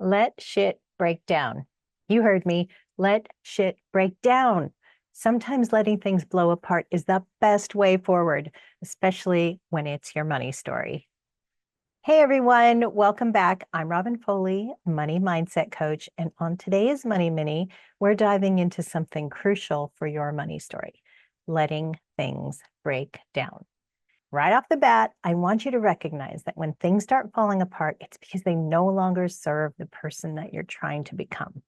Let shit break down. You heard me. Let shit break down. Sometimes letting things blow apart is the best way forward, especially when it's your money story. Hey everyone, welcome back. I'm Robin Foley, money mindset coach. And on today's Money Mini, we're diving into something crucial for your money story, letting things break down. Right off the bat, I want you to recognize that when things start falling apart, it's because they no longer serve the person that you're trying to become.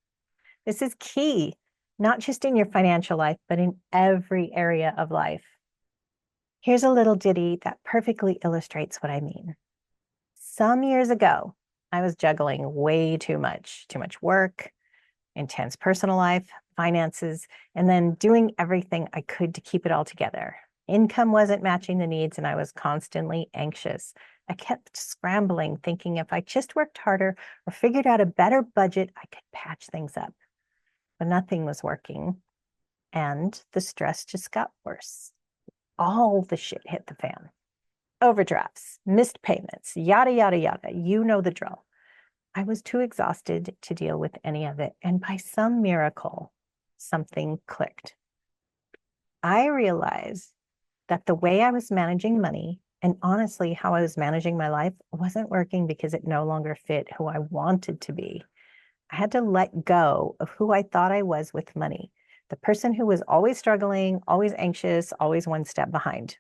This is key, not just in your financial life, but in every area of life. Here's a little ditty that perfectly illustrates what I mean. Some years ago, I was juggling way too much work, intense personal life, finances, and then doing everything I could to keep it all together. Income wasn't matching the needs, and I was constantly anxious. I kept scrambling, thinking if I just worked harder or figured out a better budget, I could patch things up. But nothing was working, and the stress just got worse. All the shit hit the fan. Overdrafts, missed payments, yada, yada, yada. You know the drill. I was too exhausted to deal with any of it. And by some miracle, something clicked. I realized that the way I was managing money and honestly how I was managing my life wasn't working because it no longer fit who I wanted to be. I had to let go of who I thought I was with money, the person who was always struggling, always anxious, always one step behind.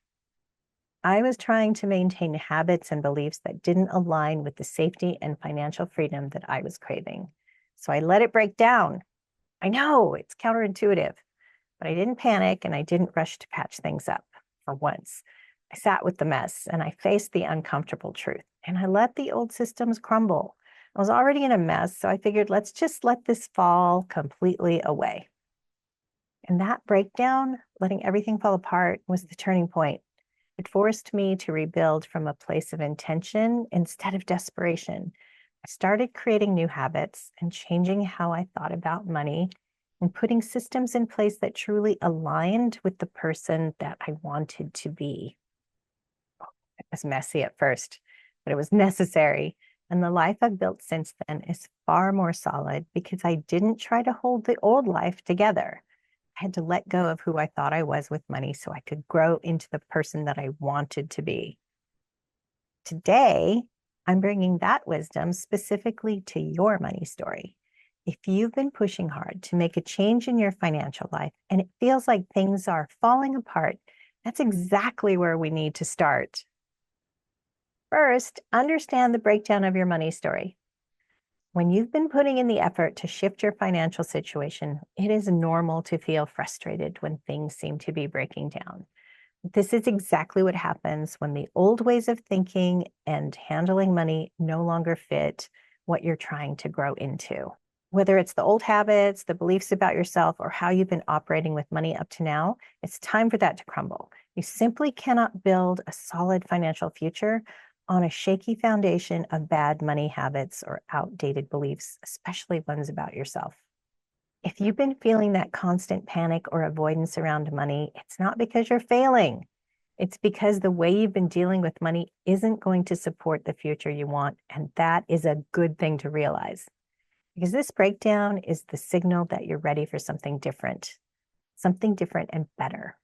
I was trying to maintain habits and beliefs that didn't align with the safety and financial freedom that I was craving. So I let it break down. I know it's counterintuitive, but I didn't panic and I didn't rush to patch things up for once. I sat with the mess and I faced the uncomfortable truth and I let the old systems crumble. I was already in a mess, so I figured let's just let this fall completely away. And that breakdown, letting everything fall apart, was the turning point. It forced me to rebuild from a place of intention instead of desperation. I started creating new habits and changing how I thought about money and putting systems in place that truly aligned with the person that I wanted to be. It was messy at first, but it was necessary. And the life I've built since then is far more solid because I didn't try to hold the old life together. I had to let go of who I thought I was with money so I could grow into the person that I wanted to be. Today, I'm bringing that wisdom specifically to your money story. If you've been pushing hard to make a change in your financial life and it feels like things are falling apart, that's exactly where we need to start. First, understand the breakdown of your money story. When you've been putting in the effort to shift your financial situation, it is normal to feel frustrated when things seem to be breaking down. This is exactly what happens when the old ways of thinking and handling money no longer fit what you're trying to grow into. Whether it's the old habits, the beliefs about yourself, or how you've been operating with money up to now, it's time for that to crumble. You simply cannot build a solid financial future on a shaky foundation of bad money habits or outdated beliefs, especially ones about yourself. If you've been feeling that constant panic or avoidance around money, it's not because you're failing. It's because the way you've been dealing with money isn't going to support the future you want. And that is a good thing to realize. Because this breakdown is the signal that you're ready for something different and better.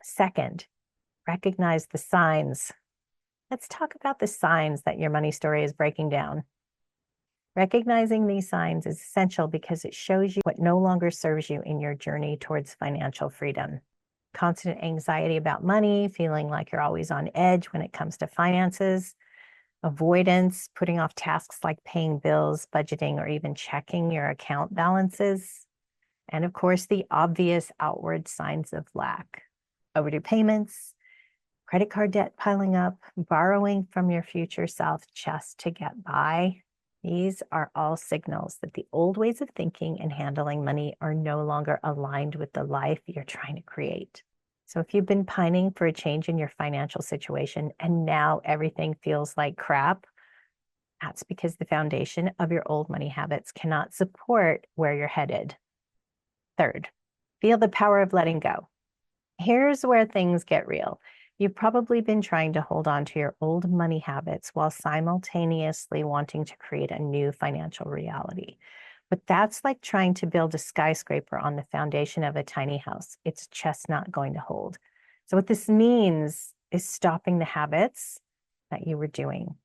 Second, recognize the signs. Let's talk about the signs that your money story is breaking down. Recognizing these signs is essential because it shows you what no longer serves you in your journey towards financial freedom. Constant anxiety about money, feeling like you're always on edge when it comes to finances, avoidance, putting off tasks like paying bills, budgeting, or even checking your account balances. And of course, the obvious outward signs of lack, overdue payments, credit card debt piling up, borrowing from your future self just to get by. These are all signals that the old ways of thinking and handling money are no longer aligned with the life you're trying to create. So if you've been pining for a change in your financial situation and now everything feels like crap, that's because the foundation of your old money habits cannot support where you're headed. Third, feel the power of letting go. Here's where things get real. You've probably been trying to hold on to your old money habits while simultaneously wanting to create a new financial reality. But that's like trying to build a skyscraper on the foundation of a tiny house. It's just not going to hold. So, what this means is stopping the habits that you were doing.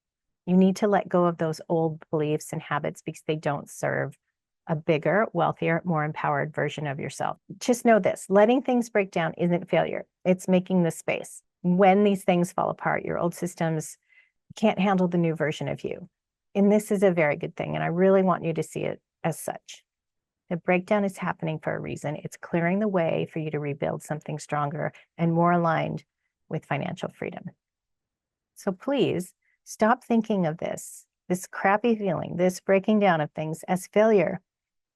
You need to let go of those old beliefs and habits because they don't serve a bigger, wealthier, more empowered version of yourself. Just know this: letting things break down isn't failure, it's making the space. When these things fall apart, your old systems can't handle the new version of you. And this is a very good thing. And I really want you to see it as such. The breakdown is happening for a reason. It's clearing the way for you to rebuild something stronger and more aligned with financial freedom. So please stop thinking of this crappy feeling, this breaking down of things as failure,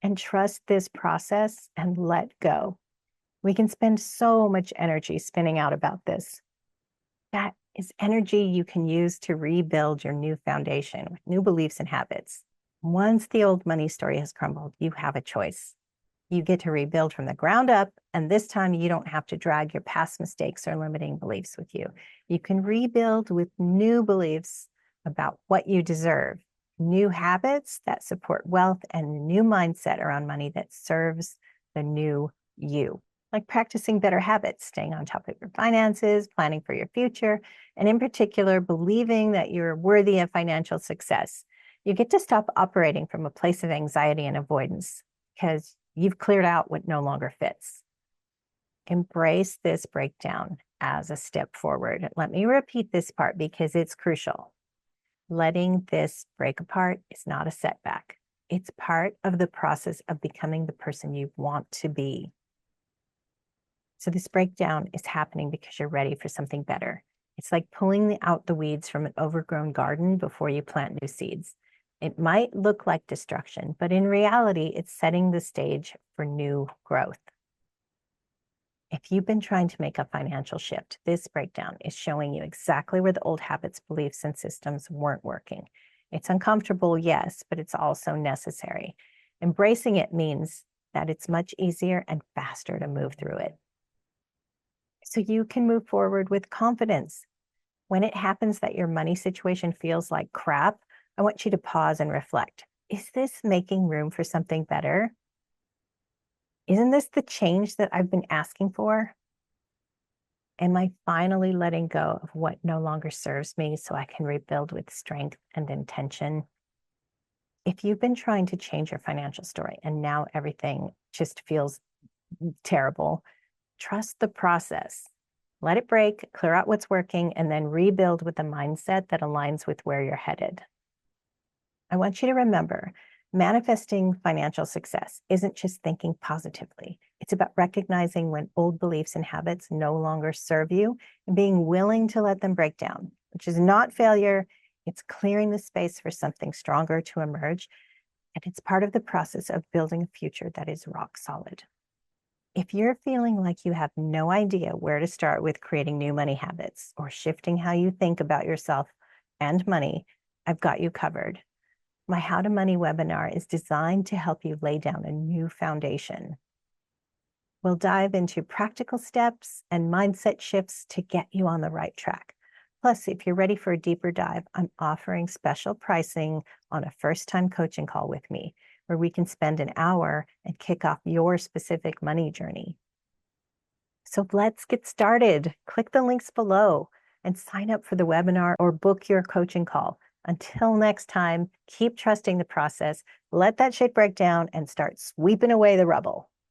and trust this process and let go. We can spend so much energy spinning out about this. That is energy you can use to rebuild your new foundation with new beliefs and habits. Once the old money story has crumbled, you have a choice. You get to rebuild from the ground up, and this time you don't have to drag your past mistakes or limiting beliefs with you. You can rebuild with new beliefs about what you deserve, new habits that support wealth, and a new mindset around money that serves the new you. Like practicing better habits, staying on top of your finances, planning for your future, and in particular, believing that you're worthy of financial success. You get to stop operating from a place of anxiety and avoidance because you've cleared out what no longer fits. Embrace this breakdown as a step forward. Let me repeat this part because it's crucial. Letting this break apart is not a setback. It's part of the process of becoming the person you want to be. So this breakdown is happening because you're ready for something better. It's like pulling out the weeds from an overgrown garden before you plant new seeds. It might look like destruction, but in reality, it's setting the stage for new growth. If you've been trying to make a financial shift, this breakdown is showing you exactly where the old habits, beliefs, and systems weren't working. It's uncomfortable, yes, but it's also necessary. Embracing it means that it's much easier and faster to move through it. So you can move forward with confidence. When it happens that your money situation feels like crap, I want you to pause and reflect. Is this making room for something better? Isn't this the change that I've been asking for? Am I finally letting go of what no longer serves me so I can rebuild with strength and intention? If you've been trying to change your financial story and now everything just feels terrible, trust the process. Let it break, clear out what's working, and then rebuild with a mindset that aligns with where you're headed. I want you to remember, manifesting financial success isn't just thinking positively. It's about recognizing when old beliefs and habits no longer serve you and being willing to let them break down, which is not failure. It's clearing the space for something stronger to emerge. And it's part of the process of building a future that is rock solid. If you're feeling like you have no idea where to start with creating new money habits or shifting how you think about yourself and money, I've got you covered. My How to Money webinar is designed to help you lay down a new foundation. We'll dive into practical steps and mindset shifts to get you on the right track. Plus, if you're ready for a deeper dive, I'm offering special pricing on a first-time coaching call with me, where we can spend an hour and kick off your specific money journey. So let's get started. Click the links below and sign up for the webinar or book your coaching call. Until next time, keep trusting the process, let that shit break down, and start sweeping away the rubble.